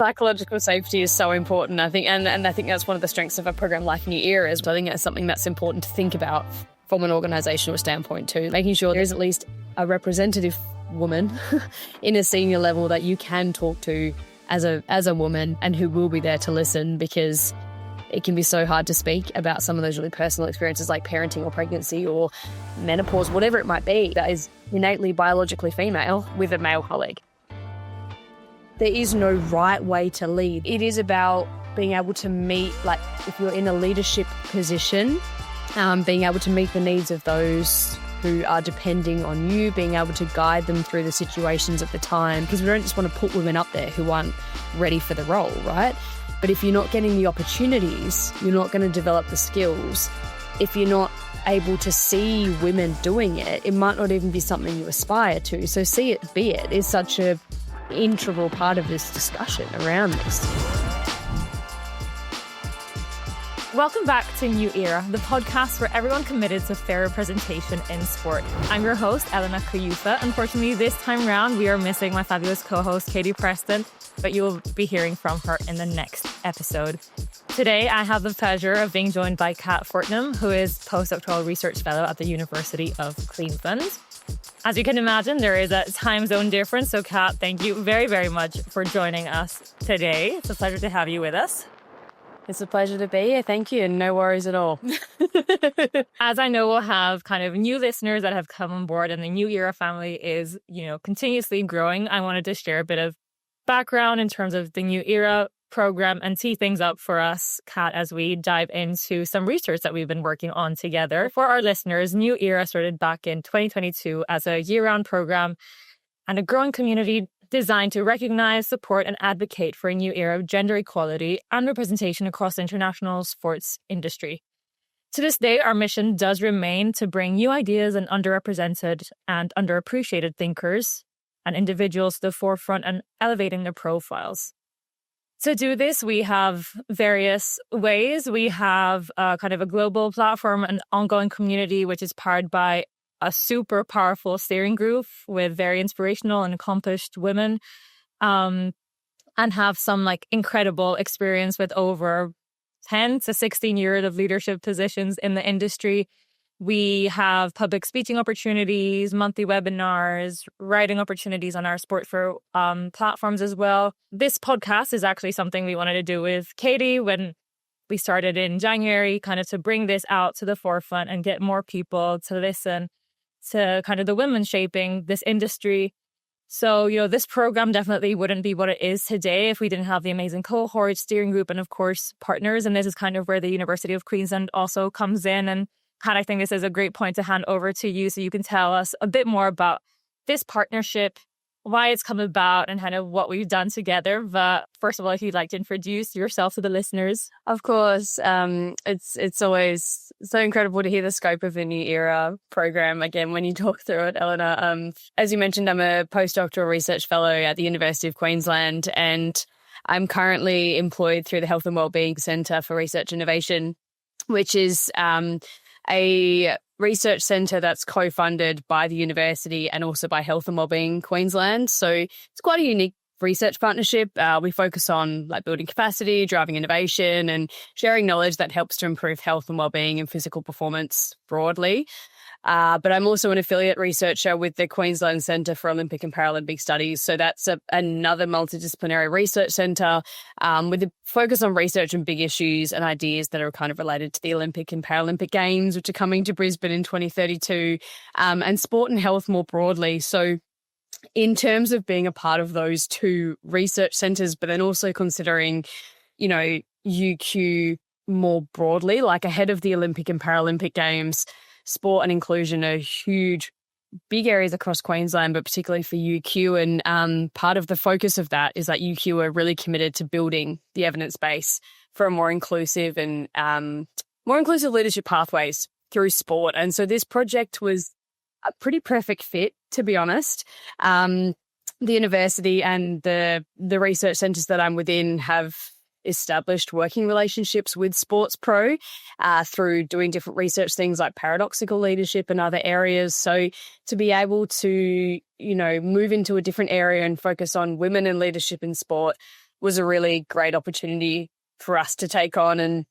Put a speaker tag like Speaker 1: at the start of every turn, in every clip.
Speaker 1: Psychological safety is so important, I think, and I think that's one of the strengths of a program like New Era. Is I think it's something that's important to think about from an organisational standpoint too, making sure there is at least a representative woman in a senior level that you can talk to as a woman and who will be there to listen, because it can be so hard to speak about some of those really personal experiences like parenting or pregnancy or menopause, whatever it might be, that is innately biologically female with a male colleague. There is no right way to lead. It is about being able to meet, like if you're in a leadership position, being able to meet the needs of those who are depending on you, being able to guide them through the situations at the time, because we don't just want to put women up there who aren't ready for the role, right? But if you're not getting the opportunities, you're not going to develop the skills. If you're not able to see women doing it, it might not even be something you aspire to. So see it, be it is such a integral part of this discussion around this.
Speaker 2: Welcome back to New Era, the podcast for everyone committed to fair representation in sport. I'm your host, Elena Kouyoufa. Unfortunately, this time round, we are missing my fabulous co-host, Katie Preston, but you will be hearing from her in the next episode. Today, I have the pleasure of being joined by Kat Fortnum, who is postdoctoral research fellow at the University of Queensland. As you can imagine, there is a time zone difference. So, Kat, thank you very, very much for joining us today. It's a pleasure to have you with us.
Speaker 1: It's a pleasure to be here. Thank you. And no worries at all.
Speaker 2: As I know, we'll have kind of new listeners that have come on board, and the New Era family is, continuously growing. I wanted to share a bit of background in terms of the New Era program and tee things up for us, Kat, as we dive into some research that we've been working on together. For our listeners, New Era started back in 2022 as a year-round program and a growing community designed to recognize, support, and advocate for a new era of gender equality and representation across the international sports industry. To this day, our mission does remain to bring new ideas and underrepresented and underappreciated thinkers and individuals to the forefront and elevating their profiles. To do this, we have various ways. We have kind of a global platform, an ongoing community, which is powered by a super powerful steering group with very inspirational and accomplished women, and have some incredible experience with over 10 to 16 years of leadership positions in the industry. We have public speaking opportunities, monthly webinars, writing opportunities on our Sport for platforms as well. This podcast is actually something we wanted to do with Katie when we started in January, kind of to bring this out to the forefront and get more people to listen to kind of the women shaping this industry. So, this program definitely wouldn't be what it is today if we didn't have the amazing cohort, steering group, and of course, partners. And this is kind of where the University of Queensland also comes in. And Kat, I think this is a great point to hand over to you so you can tell us a bit more about this partnership, why it's come about, and kind of what we've done together. But first of all, if you'd like to introduce yourself to the listeners.
Speaker 1: Of course. It's always so incredible to hear the scope of the New Era program again when you talk through it, Eleanor. As you mentioned, I'm a postdoctoral research fellow at the University of Queensland, and I'm currently employed through the Health and Wellbeing Centre for Research Innovation, which is a research centre that's co-funded by the university and also by Health and Wellbeing Queensland. So it's quite a unique research partnership. We focus on building capacity, driving innovation, and sharing knowledge that helps to improve health and wellbeing and physical performance broadly. But I'm also an affiliate researcher with the Queensland Centre for Olympic and Paralympic Studies. So that's another multidisciplinary research centre with a focus on research and big issues and ideas that are kind of related to the Olympic and Paralympic Games, which are coming to Brisbane in 2032, and sport and health more broadly. So in terms of being a part of those two research centres, but then also considering, UQ more broadly, ahead of the Olympic and Paralympic Games, sport and inclusion are huge, big areas across Queensland, but particularly for UQ. And part of the focus of that is that UQ are really committed to building the evidence base for a more inclusive and more inclusive leadership pathways through sport. And so this project was a pretty perfect fit, to be honest. The university and the research centres that I'm within have established working relationships with Sports Pro through doing different research things like paradoxical leadership and other areas. So to be able to, move into a different area and focus on women and leadership in sport was a really great opportunity for us to take on. And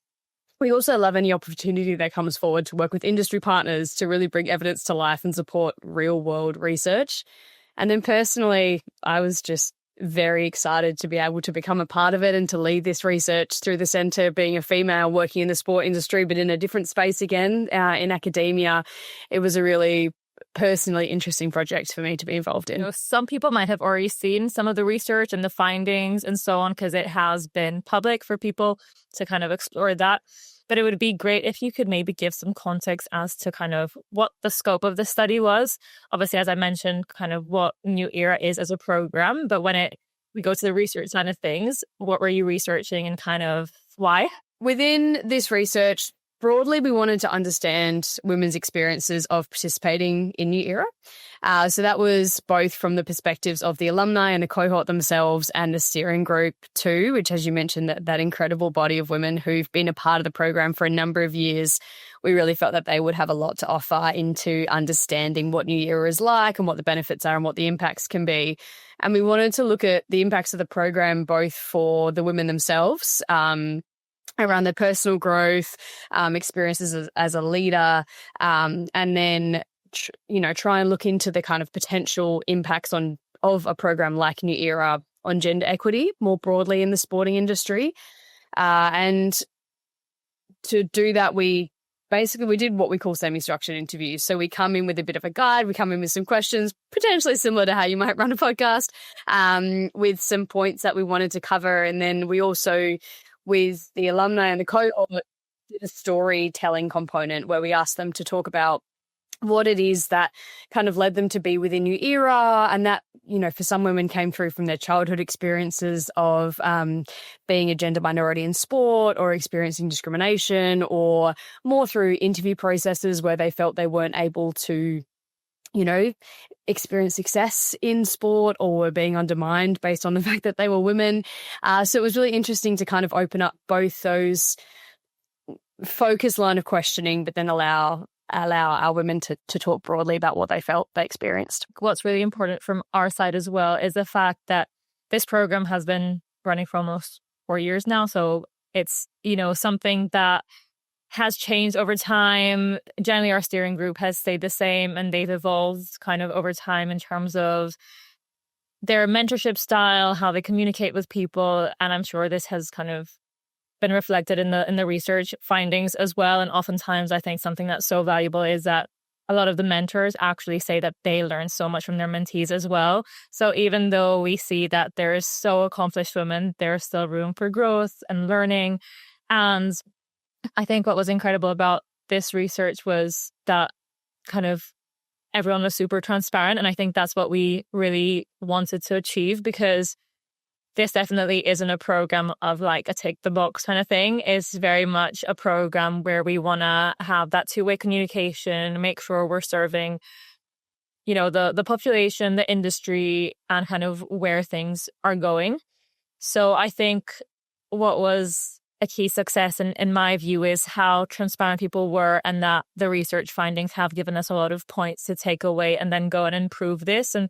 Speaker 1: we also love any opportunity that comes forward to work with industry partners to really bring evidence to life and support real world research. And then personally, I was just very excited to be able to become a part of it and to lead this research through the centre, being a female working in the sport industry, but in a different space again, in academia. It was a really personally interesting project for me to be involved in.
Speaker 2: Some people might have already seen some of the research and the findings and so on, because it has been public for people to kind of explore that. But it would be great if you could maybe give some context as to kind of what the scope of the study was. Obviously, as I mentioned, kind of what New Era is as a program. But when we go to the research side of things, what were you researching and kind of why?
Speaker 1: Within this research, broadly, we wanted to understand women's experiences of participating in New Era. So that was both from the perspectives of the alumni and the cohort themselves and the steering group too, which, as you mentioned, that incredible body of women who've been a part of the program for a number of years. We really felt that they would have a lot to offer into understanding what New Era is like and what the benefits are and what the impacts can be. And we wanted to look at the impacts of the program both for the women themselves, around their personal growth, experiences as a leader, and then try and look into the kind of potential impacts of a program like New Era on gender equity more broadly in the sporting industry. And to do that, we did what we call semi-structured interviews. So we come in with a bit of a guide, we come in with some questions, potentially similar to how you might run a podcast, with some points that we wanted to cover. And then we also, with the alumni and the cohort, did a storytelling component where we asked them to talk about what it is that kind of led them to be within New Era. And that, for some women came through from their childhood experiences of being a gender minority in sport or experiencing discrimination, or more through interview processes where they felt they weren't able to experience success in sport or were being undermined based on the fact that they were women. So it was really interesting to kind of open up both those focus line of questioning, but then allow our women to talk broadly about what they felt they experienced.
Speaker 2: What's really important from our side as well is the fact that this program has been running for almost 4 years now. So it's, something that has changed over time. Generally, our steering group has stayed the same, and they've evolved kind of over time in terms of their mentorship style, how they communicate with people. And I'm sure this has kind of been reflected in the research findings as well. And oftentimes, I think something that's so valuable is that a lot of the mentors actually say that they learn so much from their mentees as well. So even though we see that there is so accomplished women, there's still room for growth and learning. And I think what was incredible about this research was that kind of everyone was super transparent. And I think that's what we really wanted to achieve, because this definitely isn't a program of like a tick the box kind of thing. It's very much a program where we want to have that two-way communication, make sure we're serving, the population, the industry, and kind of where things are going. So I think what was a key success in my view is how transparent people were, and that the research findings have given us a lot of points to take away and then go and improve this. And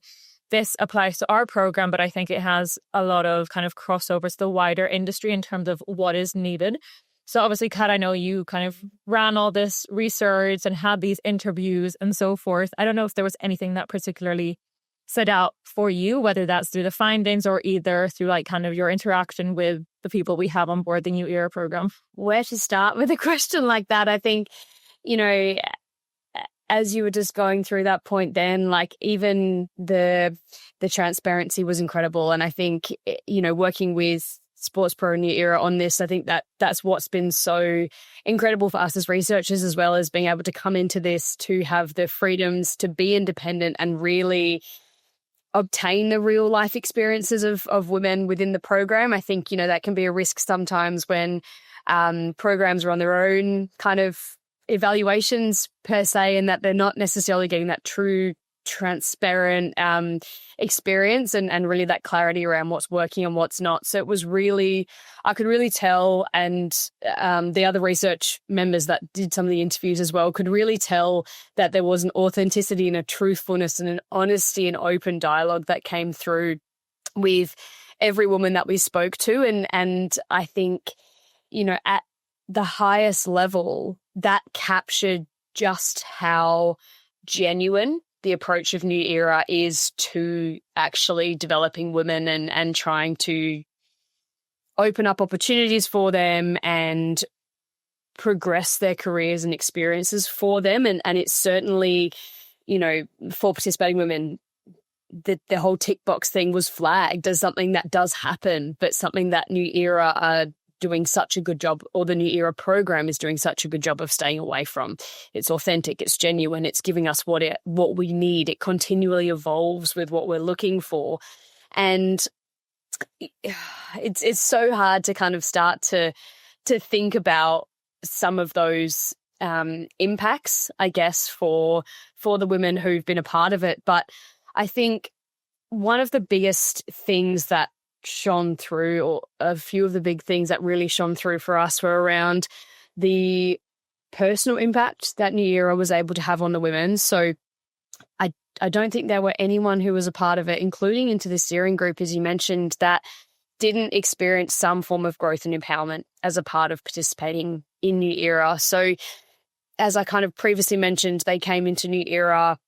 Speaker 2: this applies to our program, but I think it has a lot of kind of crossovers to the wider industry in terms of what is needed. So obviously, Kat, I know you kind of ran all this research and had these interviews and so forth. I don't know if there was anything that particularly stood out for you, whether that's through the findings or either through like kind of your interaction with the people we have on board the New Era program.
Speaker 1: Where to start with a question like that? I think, as you were just going through that point then, like even the transparency was incredible. And I think, working with Sports Pro and New Era on this, I think that's what's been so incredible for us as researchers, as well as being able to come into this to have the freedoms to be independent and really obtain the real life experiences of women within the program. I think, that can be a risk sometimes when programs are on their own kind of evaluations per se, and that they're not necessarily getting that true transparent experience and really that clarity around what's working and what's not. So it was really, I could really tell, and the other research members that did some of the interviews as well could really tell that there was an authenticity and a truthfulness and an honesty and open dialogue that came through with every woman that we spoke to. And I think, at the highest level, that captured just how genuine the approach of New Era is to actually developing women and trying to open up opportunities for them and progress their careers and experiences for them. And it's certainly, for participating women, the whole tick box thing was flagged as something that does happen, but something that New Era are doing such a good job, or the New Era program is doing such a good job of staying away from. It's authentic, it's genuine, it's giving us what we need. It continually evolves with what we're looking for. And it's so hard to kind of start to think about some of those impacts, I guess, for the women who've been a part of it. But I think one of the biggest things that shone through, or a few of the big things that really shone through for us, were around the personal impact that New Era was able to have on the women. So I don't think there were anyone who was a part of it, including into the steering group, as you mentioned, that didn't experience some form of growth and empowerment as a part of participating in New Era. So as I kind of previously mentioned, they came into New Era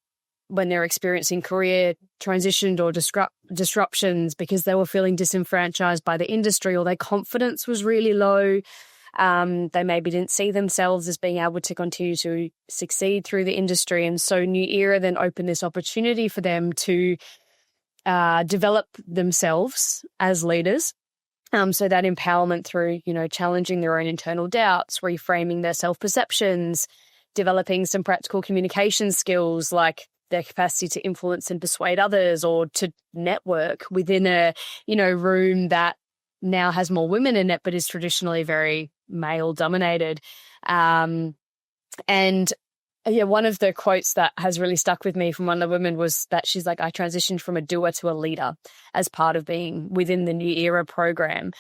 Speaker 1: when they're experiencing career transitions or disruptions because they were feeling disenfranchised by the industry, or their confidence was really low. They maybe didn't see themselves as being able to continue to succeed through the industry. And so New Era then opened this opportunity for them to develop themselves as leaders. So that empowerment through, challenging their own internal doubts, reframing their self-perceptions, developing some practical communication skills like their capacity to influence and persuade others, or to network within a, room that now has more women in it, but is traditionally very male dominated. And one of the quotes that has really stuck with me from one of the women was that she's like, I transitioned from a doer to a leader as part of being within the New Era program.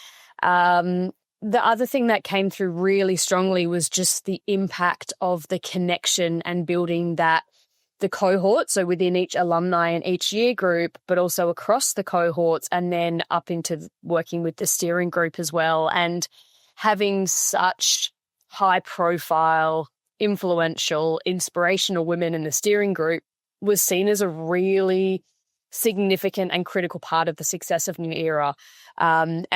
Speaker 1: The other thing that came through really strongly was just the impact of the connection and building the cohort, so within each alumni and each year group, but also across the cohorts, and then up into working with the steering group as well. And having such high profile, influential, inspirational women in the steering group was seen as a really significant and critical part of the success of New Era. And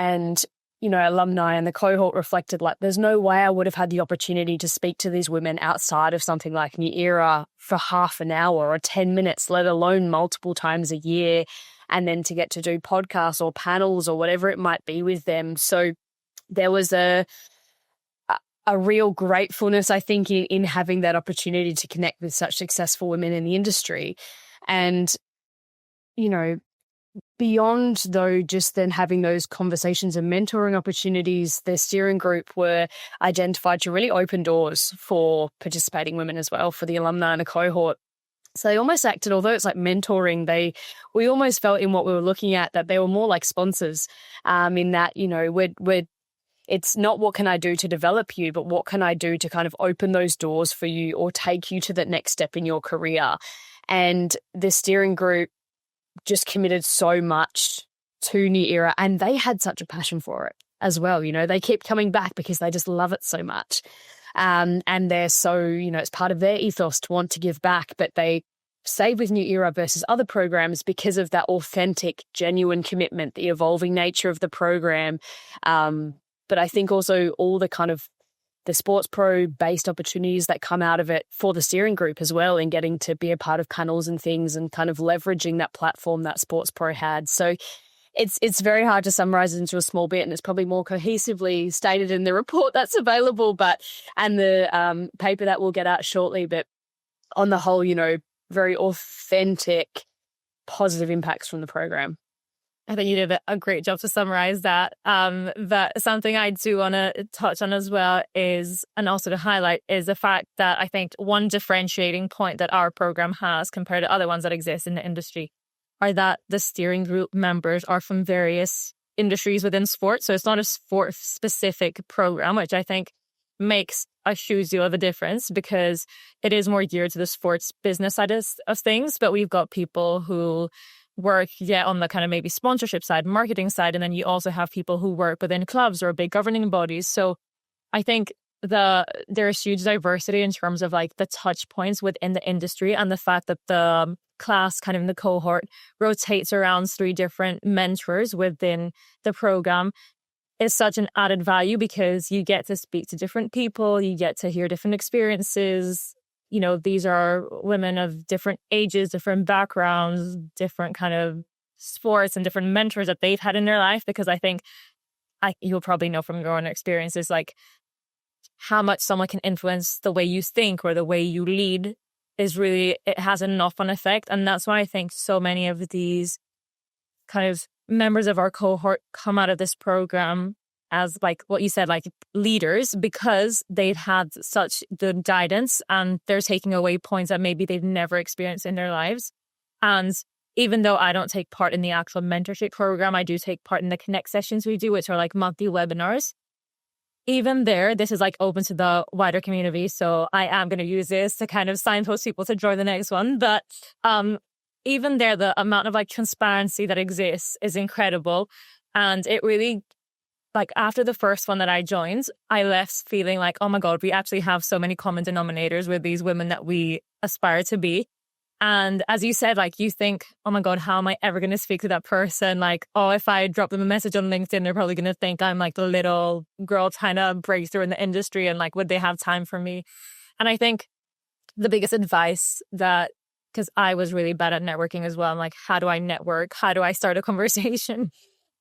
Speaker 1: alumni and the cohort reflected, like, there's no way I would have had the opportunity to speak to these women outside of something like New Era for half an hour or 10 minutes, let alone multiple times a year, and then to get to do podcasts or panels or whatever it might be with them. So there was a real gratefulness, I think, in having that opportunity to connect with such successful women in the industry. And, beyond, though, just then having those conversations and mentoring opportunities, the steering group were identified to really open doors for participating women as well, for the alumni and the cohort. So they almost acted, although it's like mentoring, we almost felt in what we were looking at that they were more like sponsors, in that, it's not what can I do to develop you, but what can I do to kind of open those doors for you or take you to the next step in your career. And the steering group just committed so much to New Era, and they had such a passion for it as well. They keep coming back because they just love it so much. And they're so, it's part of their ethos to want to give back, but they stayed with New Era versus other programs because of that authentic, genuine commitment, the evolving nature of the program. But I think also all the kind of the sports pro based opportunities that come out of it for the steering group as well, and getting to be a part of panels and things and kind of leveraging that platform that sports pro had. So it's very hard to summarize it into a small bit, and it's probably more cohesively stated in the report that's available, and the paper that we'll get out shortly. But on the whole, very authentic, positive impacts from the program.
Speaker 2: I think you did a great job to summarize that. But something I do want to touch on as well is, and also to highlight, is the fact that I think one differentiating point that our program has compared to other ones that exist in the industry are that the steering group members are from various industries within sports. So it's not a sport-specific program, which I think makes a huge deal of a difference, because it is more geared to the sports business side of things. But we've got people who work on the kind of maybe sponsorship side, marketing side, and then you also have people who work within clubs or big governing bodies. So I think there's huge diversity in terms of like the touch points within the industry, and the fact that the class kind of in the cohort rotates around 3 different mentors within the program is such an added value, because you get to speak to different people, you get to hear different experiences. You know, these are women of different ages, different backgrounds, different kind of sports, and different mentors that they've had in their life. Because I think you'll probably know from your own experiences, like how much someone can influence the way you think or the way you lead is really, it has a knock-on effect. And that's why I think so many of these kind of members of our cohort come out of this program as, like what you said, like leaders, because they've had such good guidance and they're taking away points that maybe they've never experienced in their lives. And even though I don't take part in the actual mentorship program, I do take part in the connect sessions we do, which are like monthly webinars. Even there, this is like open to the wider community. So I am going to use this to kind of signpost people to join the next one. But even there, the amount of like transparency that exists is incredible. And it really, like after the first one that I joined, I left feeling like, oh my God, we actually have so many common denominators with these women that we aspire to be. And as you said, like you think, oh my God, how am I ever going to speak to that person? Like, oh, if I drop them a message on LinkedIn, they're probably going to think I'm like the little girl trying to break through in the industry, and like, would they have time for me? And I think the biggest advice that, because I was really bad at networking as well, I'm like, how do I network? How do I start a conversation?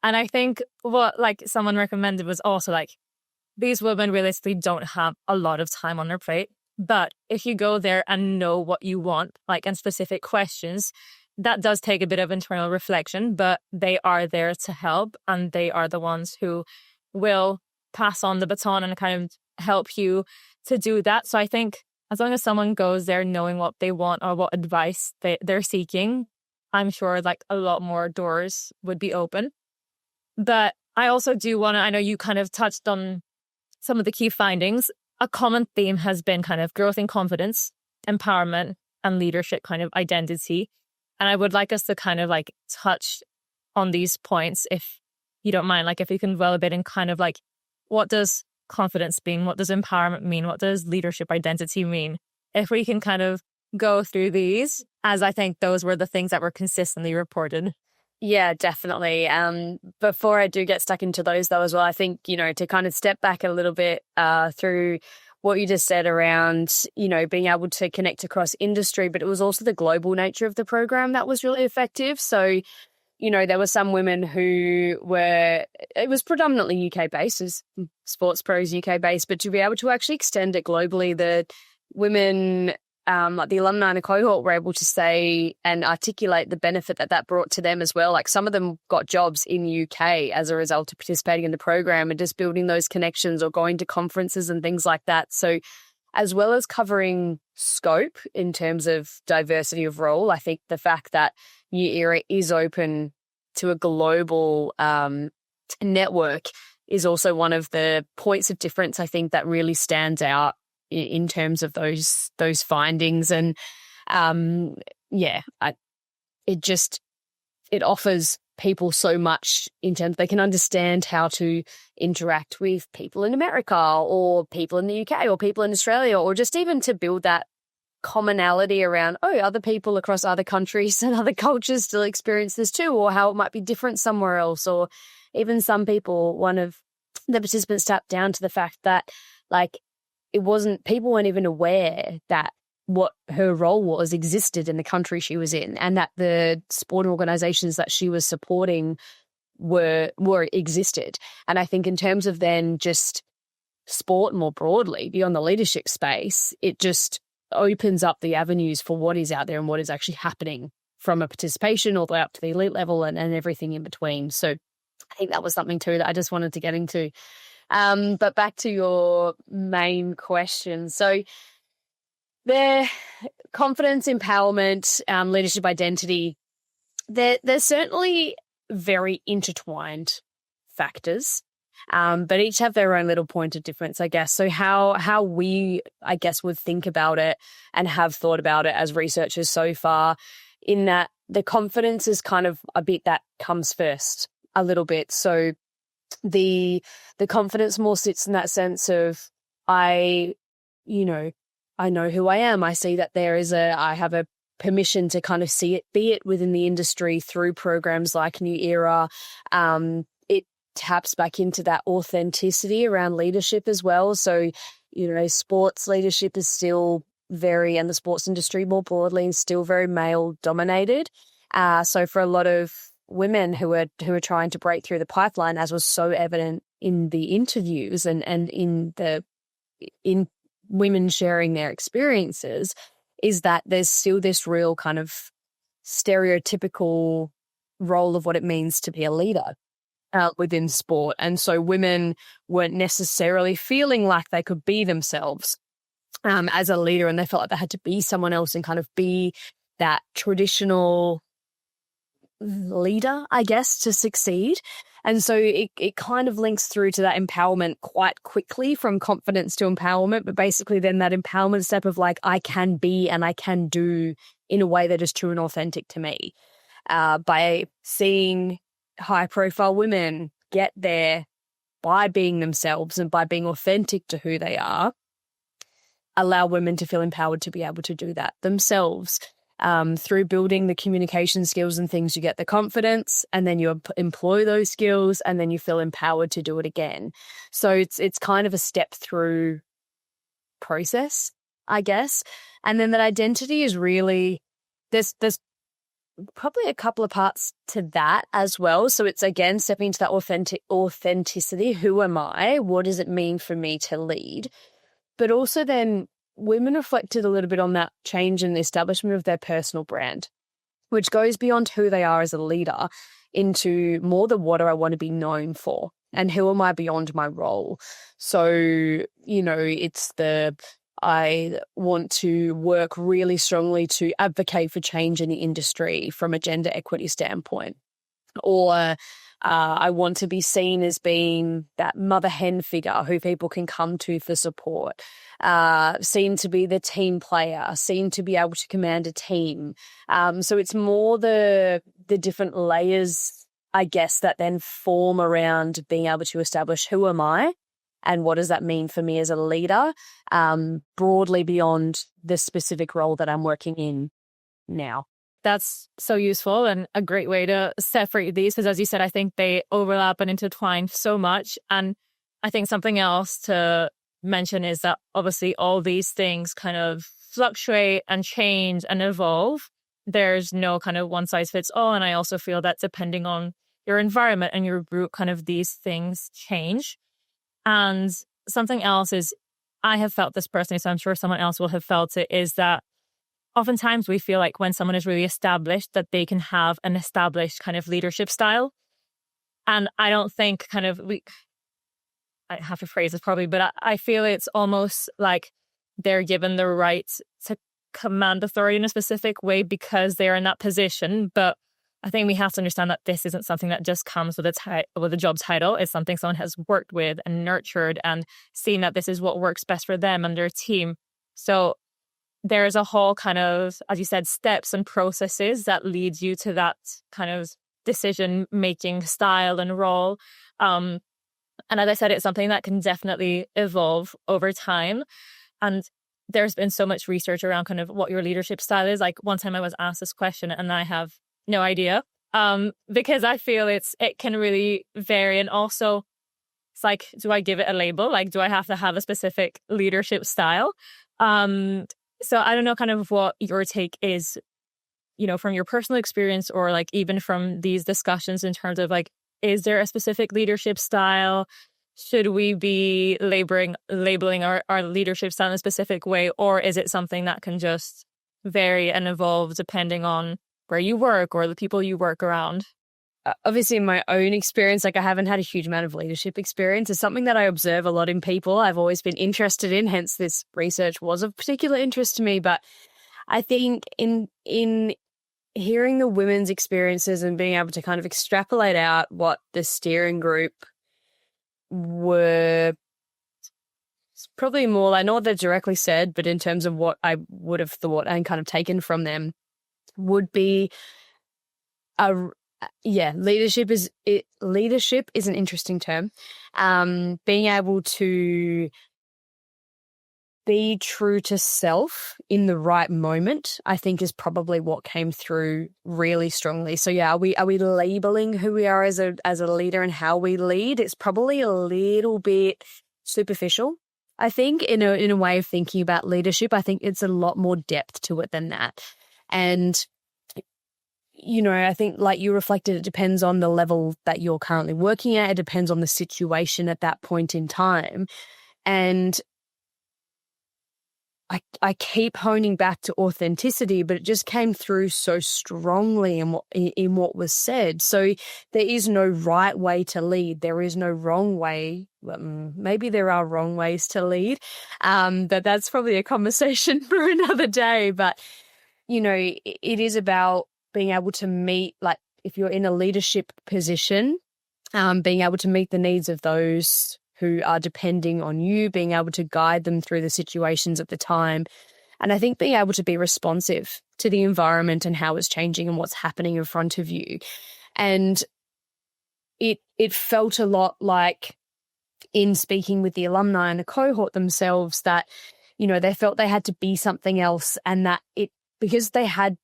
Speaker 2: And I think what like someone recommended was also like, these women realistically don't have a lot of time on their plate. But if you go there and know what you want, like in specific questions, that does take a bit of internal reflection, but they are there to help, and they are the ones who will pass on the baton and kind of help you to do that. So I think as long as someone goes there knowing what they want or what advice they're seeking, I'm sure like a lot more doors would be open. But I also do want to, I know you kind of touched on some of the key findings. A common theme has been kind of growth in confidence, empowerment, and leadership kind of identity. And I would like us to kind of like touch on these points, if you don't mind, like if you can dwell a bit in kind of like, what does confidence mean? What does empowerment mean? What does leadership identity mean? If we can kind of go through these, as I think those were the things that were consistently reported.
Speaker 1: Yeah, definitely. Before I do get stuck into those though as well, I think, you know, to kind of step back a little bit through what you just said around, you know, being able to connect across industry, but it was also the global nature of the program that was really effective. So, you know, there were some women who were, it was predominantly UK based, as Sports Pros UK based, but to be able to actually extend it globally, the women like the alumni cohort were able to say and articulate the benefit that brought to them as well. Like some of them got jobs in UK as a result of participating in the program and just building those connections or going to conferences and things like that. So as well as covering scope in terms of diversity of role, I think the fact that New Era is open to a global network is also one of the points of difference, I think, that really stands out in terms of those findings. And it offers people so much in terms they can understand how to interact with people in America or people in the UK or people in Australia, or just even to build that commonality around, other people across other countries and other cultures still experience this too, or how it might be different somewhere else. Or even some people, one of the participants tapped down to the fact that like people weren't even aware that what her role existed in the country she was in, and that the sport organizations that she was supporting were existed. And I think in terms of then just sport more broadly beyond the leadership space, it just opens up the avenues for what is out there and what is actually happening from a participation all the way up to the elite level and everything in between. So I think that was something too that I just wanted to get into. But back to your main question. So their confidence, empowerment, leadership identity, they're certainly very intertwined factors, but each have their own little point of difference, I guess. So how we, I guess, would think about it and have thought about it as researchers so far, in that the confidence is kind of a bit that comes first a little bit. So the confidence more sits in that sense of I know who I am. I see that I have a permission to kind of see it, be it within the industry through programs like New Era. It taps back into that authenticity around leadership as well. So, sports leadership is still and the sports industry more broadly is still very male dominated. So for a lot of women who are trying to break through the pipeline, as was so evident in the interviews and in women sharing their experiences, is that there's still this real kind of stereotypical role of what it means to be a leader within sport. And so women weren't necessarily feeling like they could be themselves as a leader, and they felt like they had to be someone else and kind of be that traditional leader, I guess, to succeed. And so it kind of links through to that empowerment quite quickly, from confidence to empowerment, but basically then that empowerment step of like, I can be and I can do in a way that is true and authentic to me. By seeing high profile women get there by being themselves and by being authentic to who they are, allow women to feel empowered to be able to do that themselves. Through building the communication skills and things, you get the confidence, and then you employ those skills, and then you feel empowered to do it again. So it's kind of a step through process, I guess. And then that identity is really, there's probably a couple of parts to that as well. So it's, again, stepping into that authenticity. Who am I? What does it mean for me to lead? But also then women reflected a little bit on that change in the establishment of their personal brand, which goes beyond who they are as a leader into more the what do I want to be known for and who am I beyond my role. So, it's I want to work really strongly to advocate for change in the industry from a gender equity standpoint. Or I want to be seen as being that mother hen figure who people can come to for support, seen to be the team player, seen to be able to command a team. So it's more the different layers, I guess, that then form around being able to establish who am I and what does that mean for me as a leader, broadly beyond the specific role that I'm working in now.
Speaker 2: That's so useful and a great way to separate these, because as you said, I think they overlap and intertwine so much. And I think something else to mention is that obviously all these things kind of fluctuate and change and evolve. There's no kind of one size fits all. And I also feel that depending on your environment and your group, kind of these things change. And something else is, I have felt this personally, so I'm sure someone else will have felt it, is that oftentimes we feel like when someone is really established that they can have an established kind of leadership style. And I don't think I have to phrase this probably, but I feel it's almost like they're given the right to command authority in a specific way because they're in that position. But I think we have to understand that this isn't something that just comes with a job title. It's something someone has worked with and nurtured and seen that this is what works best for them and their team. So there's a whole kind of, as you said, steps and processes that leads you to that kind of decision-making style and role. And as I said, it's something that can definitely evolve over time. And there's been so much research around kind of what your leadership style is. Like one time I was asked this question and I have no idea, because I feel it can really vary. And also it's like, do I give it a label? Like, do I have to have a specific leadership style? So I don't know kind of what your take is, from your personal experience or like even from these discussions in terms of like, is there a specific leadership style? Should we be labeling our leadership style in a specific way? Or is it something that can just vary and evolve depending on where you work or the people you work around?
Speaker 1: Obviously, in my own experience, like I haven't had a huge amount of leadership experience. It's something that I observe a lot in people. I've always been interested in, hence this research was of particular interest to me. But I think in hearing the women's experiences and being able to kind of extrapolate out what the steering group were, it's probably more, I know what they've directly said, but in terms of what I would have thought and kind of taken from them would be leadership is an interesting term. Being able to be true to self in the right moment, I think, is probably what came through really strongly. So yeah, are we labeling who we are as a leader and how we lead? It's probably a little bit superficial, I think, in a way of thinking about leadership. I think it's a lot more depth to it than that. And I think, like you reflected, it depends on the level that you're currently working at. It depends on the situation at that point in time. And I keep honing back to authenticity, but it just came through so strongly in what was said. So there is no right way to lead. There is no wrong way. Maybe there are wrong ways to lead, but that's probably a conversation for another day. But, it is about being able to meet, like if you're in a leadership position, being able to meet the needs of those who are depending on you, being able to guide them through the situations at the time. And I think being able to be responsive to the environment and how it's changing and what's happening in front of you. And it felt a lot like, in speaking with the alumni and the cohort themselves, that, they felt they had to be something else, and that because they had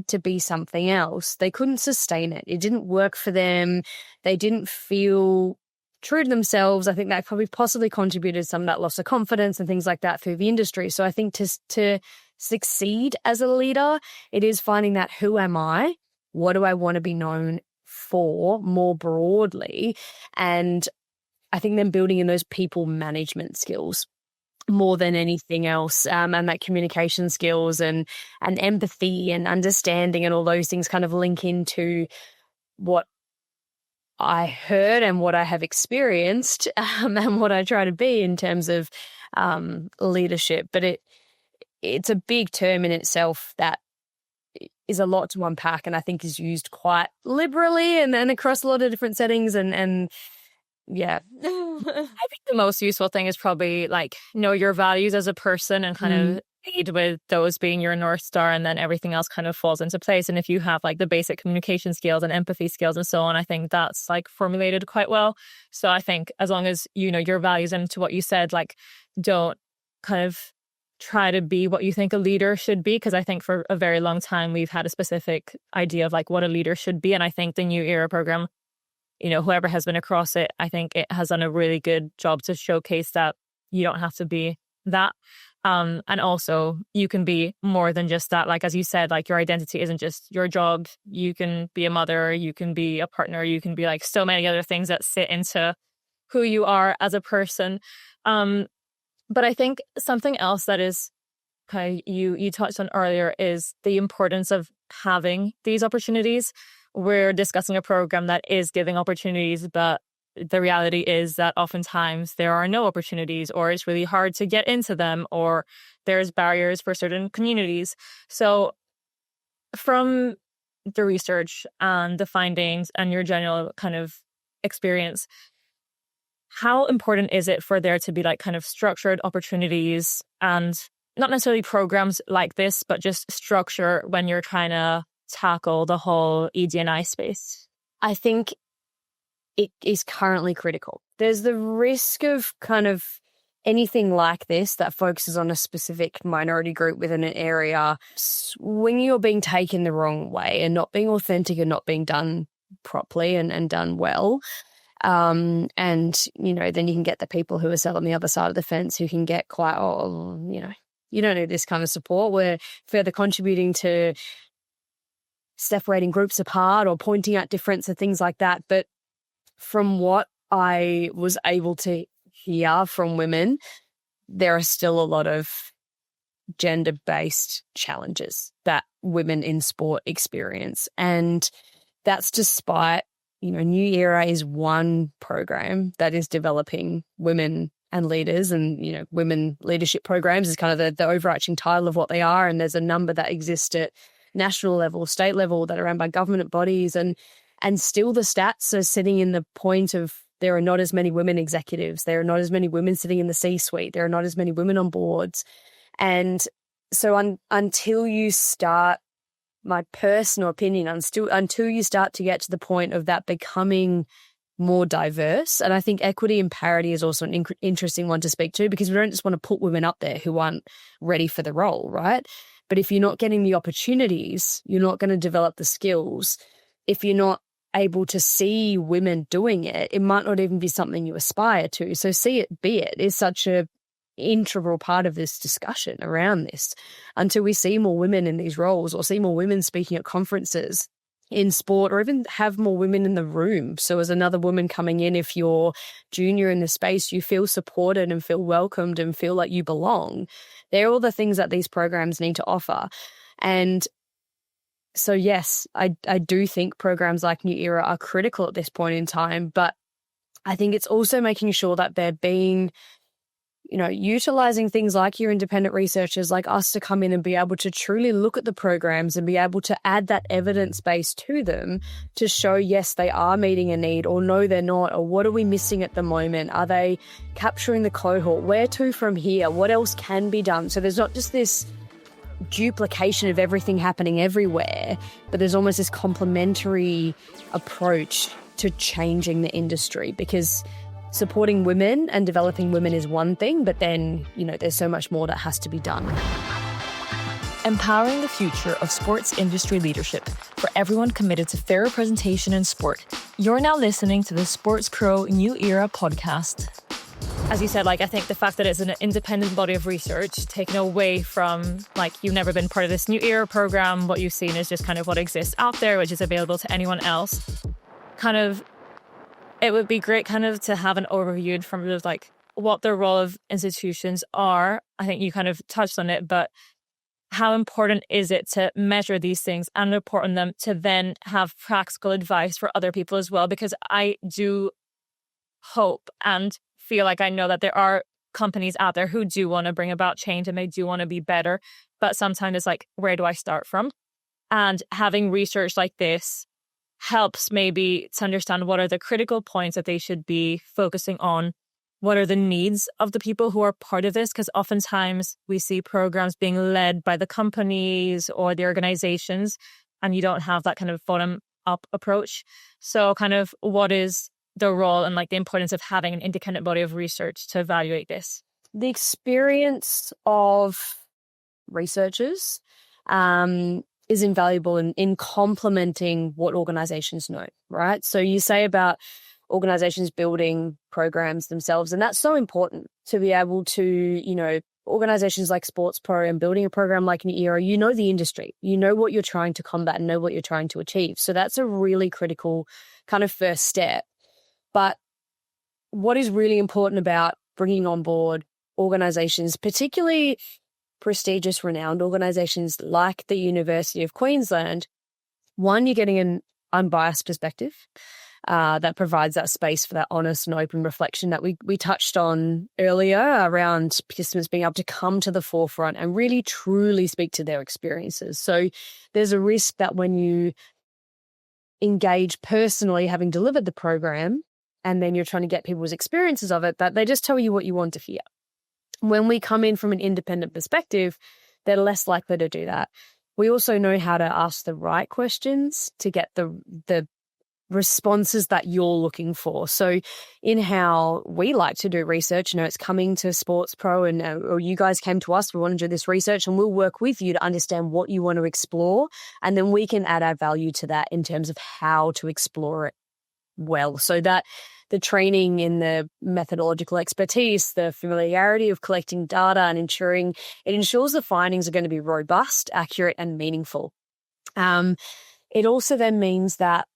Speaker 1: to be something else, they couldn't sustain it. It didn't work for them. They didn't feel true to themselves. I think that probably possibly contributed some of that loss of confidence and things like that through the industry. So I think to succeed as a leader, it is finding that, who am I? What do I want to be known for more broadly? And I think then building in those people management skills more than anything else, and that communication skills and empathy and understanding and all those things kind of link into what I heard and what I have experienced, and what I try to be in terms of leadership. But it's a big term in itself that is a lot to unpack, and I think is used quite liberally and across a lot of different settings. And yeah.
Speaker 2: I think the most useful thing is probably like know your values as a person and kind of lead with those being your North Star, and then everything else kind of falls into place. And if you have like the basic communication skills and empathy skills and so on, I think that's like formulated quite well. So I think as long as you know your values, and to what you said, like don't kind of try to be what you think a leader should be, because I think for a very long time we've had a specific idea of like what a leader should be. And I think the New Era program, whoever has been across it, I think it has done a really good job to showcase that you don't have to be that. And also you can be more than just that. Like, as you said, like your identity isn't just your job. You can be a mother, you can be a partner, you can be like so many other things that sit into who you are as a person. But I think something else that is kind of you touched on earlier is the importance of having these opportunities. We're discussing a program that is giving opportunities, but the reality is that oftentimes there are no opportunities, or it's really hard to get into them, or there's barriers for certain communities. So from the research and the findings and your general kind of experience, how important is it for there to be like kind of structured opportunities, and not necessarily programs like this, but just structure when you're trying to tackle the whole ED&I space?
Speaker 1: I think it is currently critical. There's the risk of kind of anything like this that focuses on a specific minority group within an area, when you're being taken the wrong way and not being authentic and not being done properly and done well. And, then you can get the people who are sat on the other side of the fence who can get quite, you don't need this kind of support. We're further contributing to separating groups apart or pointing out difference and things like that. But from what I was able to hear from women, there are still a lot of gender-based challenges that women in sport experience. And that's despite, New Era is one program that is developing women and leaders, and, women leadership programs is kind of the overarching title of what they are. And there's a number that exist at national level, state level, that are run by government bodies. And still the stats are sitting in the point of there are not as many women executives. There are not as many women sitting in the C-suite. There are not as many women on boards. And so until you start my personal opinion, until you start to get to the point of that becoming more diverse. And I think equity and parity is also an interesting one to speak to, because we don't just want to put women up there who aren't ready for the role, right? But if you're not getting the opportunities, you're not going to develop the skills. If you're not able to see women doing it, it might not even be something you aspire to. So see it, be it is such a integral part of this discussion around this. Until we see more women in these roles, or see more women speaking at conferences in sport, or even have more women in the room. So as another woman coming in, if you're junior in the space, you feel supported and feel welcomed and feel like you belong. They're all the things that these programs need to offer. And so, yes, I do think programs like New Era are critical at this point in time, but I think it's also making sure that they're being, utilizing things like your independent researchers like us to come in and be able to truly look at the programs and be able to add that evidence base to them to show, yes, they are meeting a need, or no, they're not, or what are we missing at the moment? Are they capturing the cohort? Where to from here? What else can be done? So there's not just this duplication of everything happening everywhere, but there's almost this complementary approach to changing the industry, because supporting women and developing women is one thing, but then, there's so much more that has to be done.
Speaker 3: Empowering the future of sports industry leadership for everyone committed to fair representation in sport. You're now listening to the Sports Pro New Era podcast.
Speaker 2: As you said, I think the fact that it's an independent body of research taken away from, you've never been part of this New Era program, what you've seen is just kind of what exists out there, which is available to anyone else. It would be great to have an overview from what the role of institutions are. I think you kind of touched on it, but how important is it to measure these things and report on them to then have practical advice for other people as well? Because I do hope and feel like I know that there are companies out there who do want to bring about change and they do want to be better, but sometimes it's where do I start from? And having research like this helps maybe to understand what are the critical points that they should be focusing on, what are the needs of the people who are part of this, because oftentimes we see programs being led by the companies or the organizations, and you don't have that kind of bottom-up approach. So what is the role and the importance of having an independent body of research to evaluate this?
Speaker 1: The experience of researchers is invaluable in complementing what organizations know, right? So you say about organizations building programs themselves, and that's so important to be able to, organizations like Sports Pro and building a program like New Era, the industry, what you're trying to combat and know what you're trying to achieve. So that's a really critical kind of first step. But what is really important about bringing on board organizations, particularly prestigious, renowned organizations like the University of Queensland, one, you're getting an unbiased perspective that provides that space for that honest and open reflection that we touched on earlier around participants being able to come to the forefront and really truly speak to their experiences. So there's a risk that when you engage personally, having delivered the program, and then you're trying to get people's experiences of it, that they just tell you what you want to hear. When we come in from an independent perspective, they're less likely to do that. We also know how to ask the right questions to get the responses that you're looking for. So in how we like to do research, it's coming to Sports Pro and or you guys came to us, we want to do this research, and we'll work with you to understand what you want to explore. And then we can add our value to that in terms of how to explore it well. So that the training in the methodological expertise, the familiarity of collecting data and it ensures the findings are going to be robust, accurate, and meaningful. It also then means that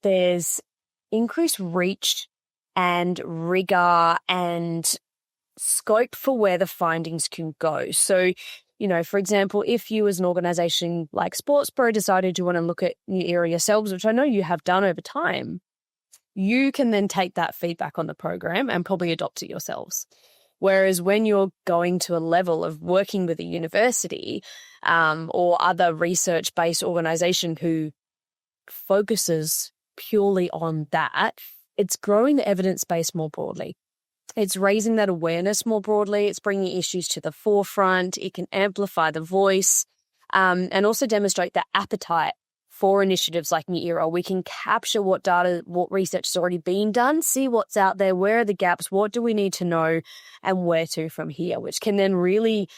Speaker 1: there's increased reach and rigor and scope for where the findings can go. So, for example, if you as an organization like Sports Pro decided you want to look at New Era yourselves, which I know you have done over time, you can then take that feedback on the program and probably adopt it yourselves. Whereas when you're going to a level of working with a university or other research-based organization who focuses purely on that, it's growing the evidence base more broadly. It's raising that awareness more broadly. It's bringing issues to the forefront. It can amplify the voice. and also demonstrate that appetite for initiatives like New Era. We can capture what data, what research has already been done, see what's out there, where are the gaps, what do we need to know, and where to from here, which can then really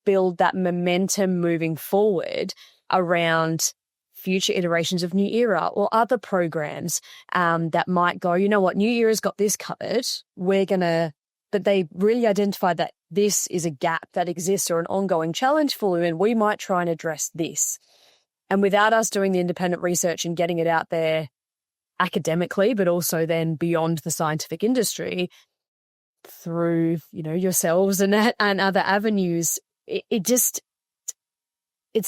Speaker 1: build that momentum moving forward around future iterations of New Era or other programs that might go, you know what, New Era's got this covered. But they really identified that this is a gap that exists or an ongoing challenge for women. We might try and address this. And without us doing the independent research and getting it out there academically, but also then beyond the scientific industry through, yourselves and other avenues, it's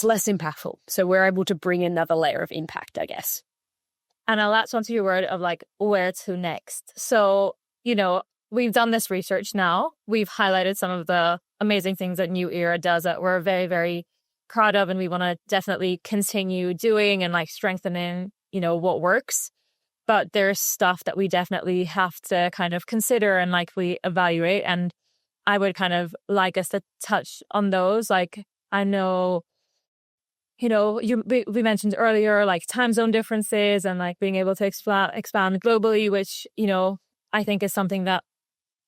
Speaker 1: less impactful. So we're able to bring another layer of impact, I guess.
Speaker 2: And I'll latch onto your word of where to next. So, we've done this research now. We've highlighted some of the amazing things that New Era does that we're very, very proud of, and we want to definitely continue doing and strengthening, what works. But there's stuff that we definitely have to kind of consider and we evaluate. And I would kind of like us to touch on those. I know, we mentioned earlier, time zone differences and being able to expand globally, which, I think is something that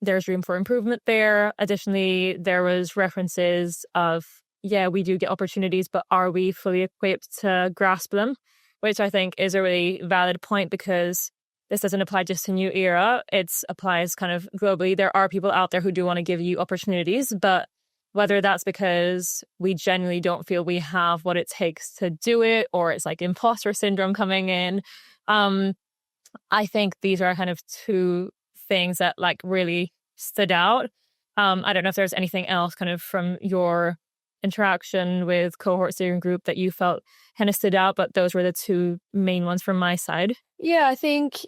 Speaker 2: there's room for improvement there. Additionally, there was references of, we do get opportunities, but are we fully equipped to grasp them? Which I think is a really valid point, because this doesn't apply just to New Era. It applies kind of globally. There are people out there who do want to give you opportunities, but whether that's because we genuinely don't feel we have what it takes to do it, or it's imposter syndrome coming in, I think these are kind of two things that really stood out. I don't know if there's anything else kind of from your interaction with cohort steering group that you felt kind of stood out, but those were the two main ones from my side.
Speaker 1: Yeah, I think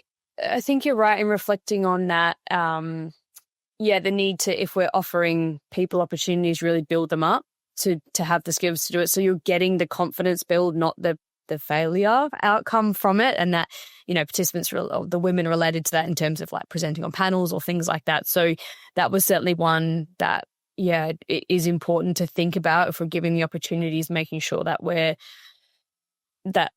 Speaker 1: you're right in reflecting on that. The need to, if we're offering people opportunities, really build them up to have the skills to do it. So you're getting the confidence build, not the failure outcome from it. And that, participants, the women related to that in terms of presenting on panels or things like that. So that was certainly one that, it is important to think about if we're giving the opportunities, making sure that that